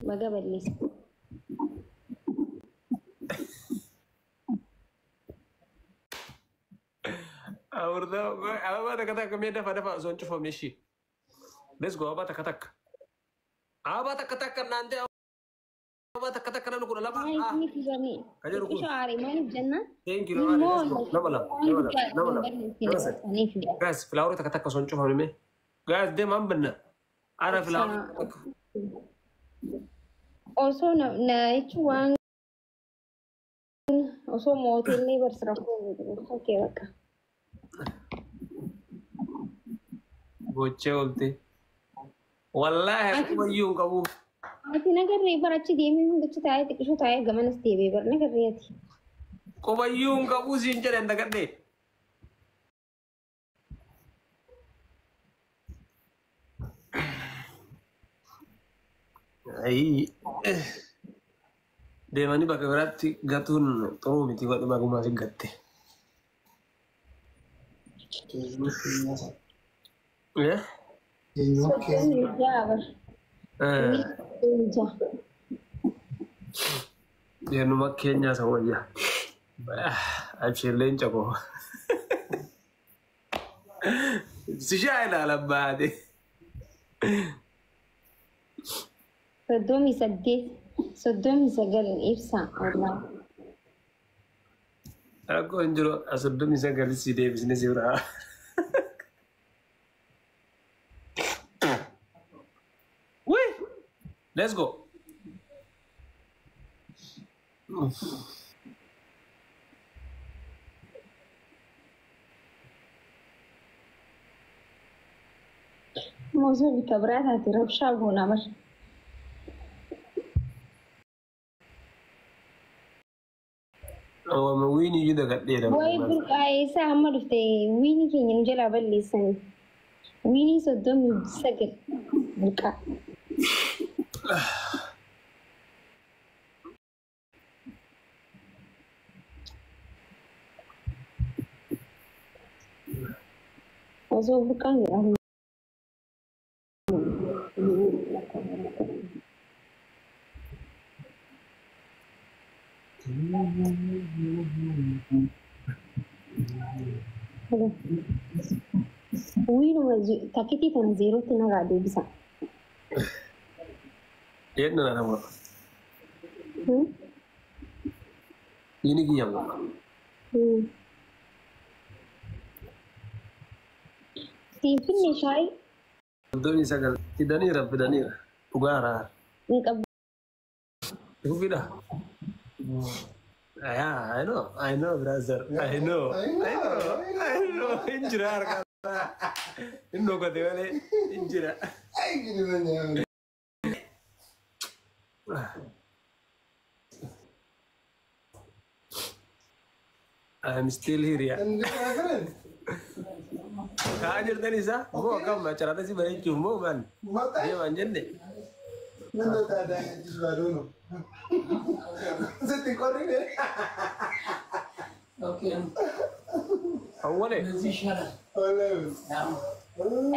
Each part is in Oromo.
ما قبل لي أوردا أبا تكتك كم يدفع دفع زون شوفه مشي let's go أبا تكتك نانتي أبا تكتك أنا نقول لما هاي اسمي في جميع كجرو إيش كون عاري ما نبجنا thank you لما let's go مول لما guys في الأوري تكتك زون شوفه مني guys ده ما بنا أنا في الأوري also na ichuan also motel ni berserapu okay baka بوتشي قلتي والله أكبر يوم كابو ati nagar river achi game में बच्चे ताए तक शो ताए गमन stay Weber nagar रही थी كوبا يوم كابو سينجر عندك قدي أي deemanii bakka biraatti gatuun xuruu miti godhu bagumaa si gatte. Deemnuma keenyaa isa wayyaa. Abshirleen cakoo. Si shaa ilaala baate. Soddomii saddeet soddomii sagal ibsa walaa. Rakkoo hin jiru soddomii sagal si deebisne si biraa. Wee! Let's go. موضوع بكبرات هتروح شابونا مش Awama wiini juda gadheera. way burqaa'ee isaa hamma dhufte wiinii keenya nu jalaa balleessani wiinii soddomii sagal burqaa. Osoo burqaan jedhamu. Wiinuma takkitii kana zeerootti nagaa deebisa. Eenyu na nama. Wiini kiyyamu. Siinfinni shaayi. Soddomii sagal fidaniira dhugaaraa. Hin qabu. Fida. Yeah, I know, brother. I know. Injira harkata. Inno kote wale injira. I'm still here, yeah. Kaajir tadi sa, mo kam acara tadi banyak cuma man. Dia manjen deh. Nanda ada yang baru no. Seti korang deh. Okay. Awal deh. Oleh.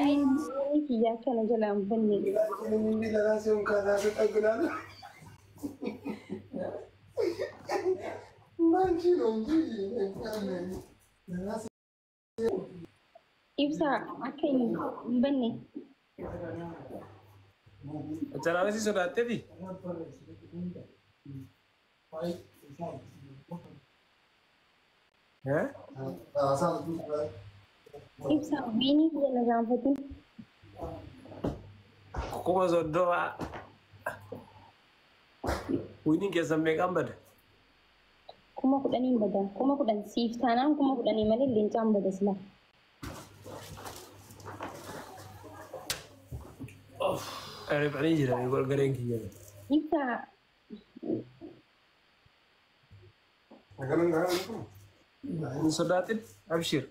Ay, kiyya kana jalaan banne. Ini dah langsung kana setagunan. Manci lagi. Ibsa akka hin banne. Acara sih sudah tadi. Ya? Asal tu. Ibsa wiinii kiyya na gaanfatin. Kuma doa. Wiini keessa meeqaan bada? Kuma kudhaniin bada. Kuma kudhan siif taanaan kuma kudhanii malee leencaan bada sila. Arif ani jira ni gol gareen kiyya. Ibsa Akan enggak itu. Ni sodaatin abshir.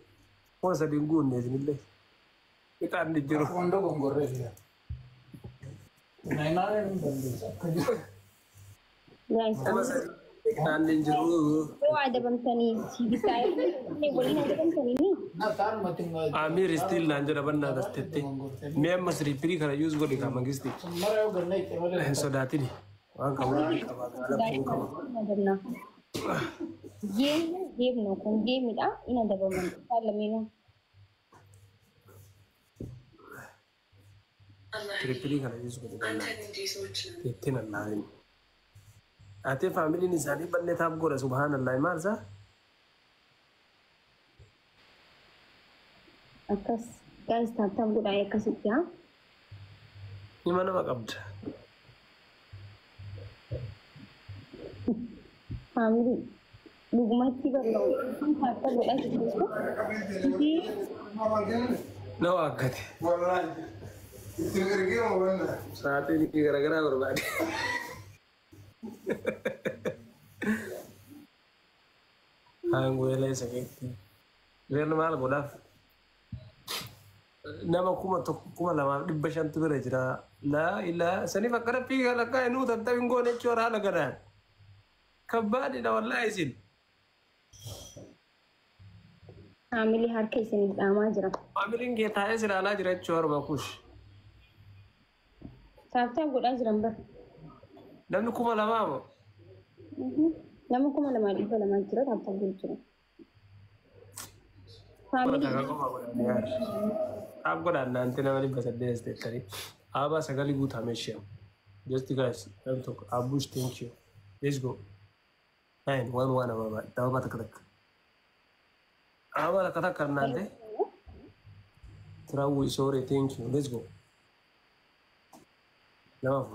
Kuma sadin guunne isinillee. Kita andi jiru. Kondo gongorre dia. Nainare ni bande. yaa isa. Naan ninjiru. Yoo adabamtanii si bitaa waliin adabamtanii ni. Amir still naan jedha bannaa dartetti. Mee amma siriipirii kana yuus godhi kaa mangisti. Hin sodaatini. Waan qabu qabaa qaba. Geemno kun geemidha. Ina adabaman lameenuu. Siriipirii kana yuus godhi bannaa. Ittiin allaa'in. Ate familiin isaanii banne taap godha subhanallah maal isaa? Akkas guys taap godhaa akkasitti haa. Nima nama qabda. Family lugumatti barnoo taap godhaa jirtu. Nama akkati. Sa'aatiin garaagaraa barbaade. Angwele sakiti. Leerna maal godhaaf? Nama kuma lamaaf 500 bira jira. Laa ilaa saniif akkana fiigaa lakkaa inuu tattabiin goone jechuudha haala gadaan. Kabbaadidha wallaahi isin. Family harka isiniif dhaamaa jira. Familiin kee taa'ee silaalaa jira jechuudha harma kuush. Taap godhaa jiran bara. Namni kuma lamaa moo? Nama kuma lamaa dhibba lamaa jira taap jira. Taap godhaan naanti nama 880 Abba sagali guutamee ishee. Just guys, I'm talking. Abush, thank you. Let's go. 911 Abba. Abba takka. Abba takka karnaande. Trawu sorry, thank you. Let's go. Now,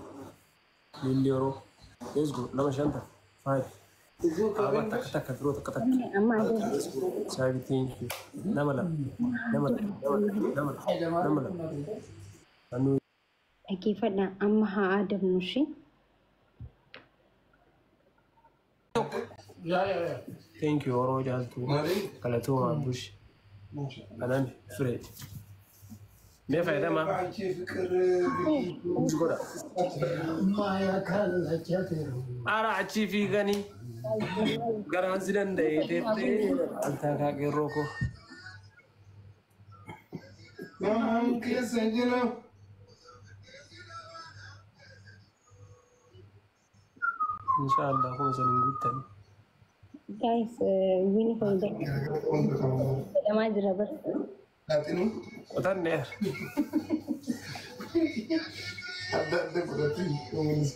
Lilioro. Let's go. Nama shanta. 5. Abba takka bro takka. Sorry, thank you. Namala. Anu. Dhaggeeffadha amma haa adabnu ishee. Thank you, Oro Jaltu. Kalatuma Bush. Anan Fred. Me faida ma. Goda. Ara achi fi gani. Garan zidan da yete anta ka geroko. Mam ke sanjina. Inshallah ko sanin guttan. Guys, winnie for the damage rubber. Latinu. Otan ne. Ada berarti komunis.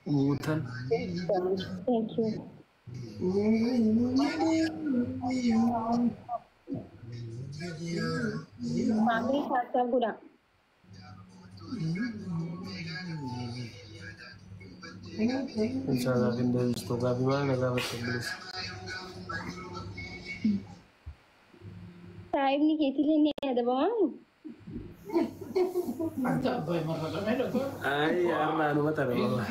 Guttan. Thank you. Family taap godhaa. Inshallah kinda isto gabi mana gabi terus. Time ni keetilee ni adabamu. Ay, arna anu mata Allah.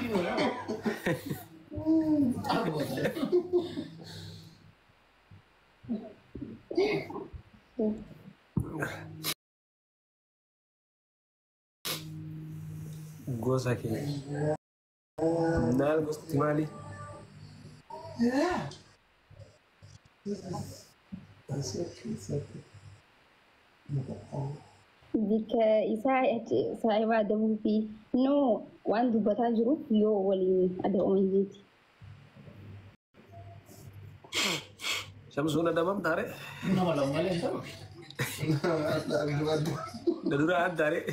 Gosa ke. Nal gosti mali. Jika saya ada movie, no, one dubata juru yo wali ada orang Syamsuna damam tarik. Daduran tarik.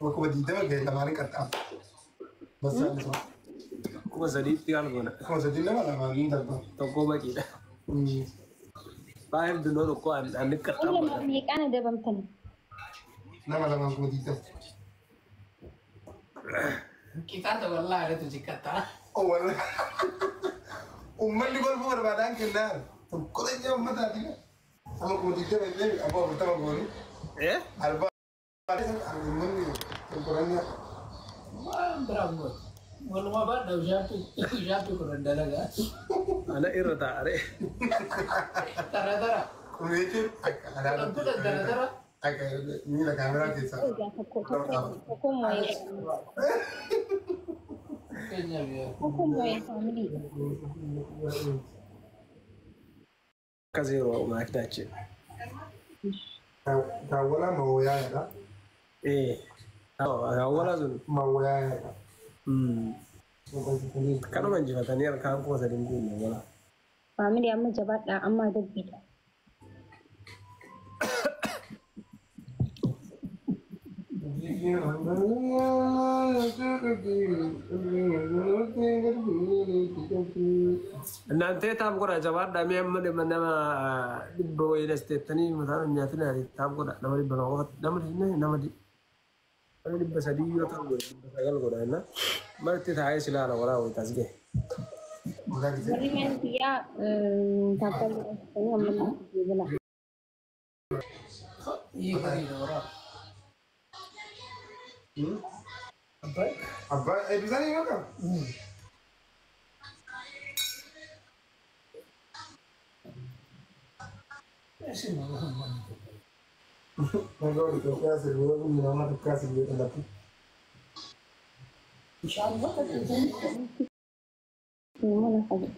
Aku berdita kayak kemarin kata. Besar semua. Aku masih di tinggal guna. Aku sedih lah kemarin kata. Toko bagi dah. Bahaya dulu kau ane kata. Ini lebih kan ada bamtan. Nama aku berdita. Kita tu wallah ada tu kata. Oh wallah. Umman di golf berbadan kendal. Kau ini apa tadi? Sama aku berdita ni apa pertama gol? Alba. Ukurannya berapa? Mau apa? Dah jatuh kurang dalaga. Anak ira tarik. Tara. Kuliah ada. Tara. Agak ini lah kamera kita. Koko mau kayaknya ya. Aku mau yang family. Kazero makdachi. Kawala mawaya ya. Wala zun. Mawaya ya. Kano manjifatani kan ko sadin gun wala. Family amma jabat da amma da bida. Nanti tam ko da jawab da mi amma de manama dibbo ila stetani mata nyatina ri tam ko da namari bano namari ne namari ani dibba sadi yo tam go sagal go da na marti thaye sila na wala wo tasge Jadi kan dia kapal ini amma da bida. Iya kali orang. Abba, bisa nih makan? Sih mau ngomong. Kalau itu kasih dulu, mama kasih dulu tapi. Insyaallah kan. Mana saja.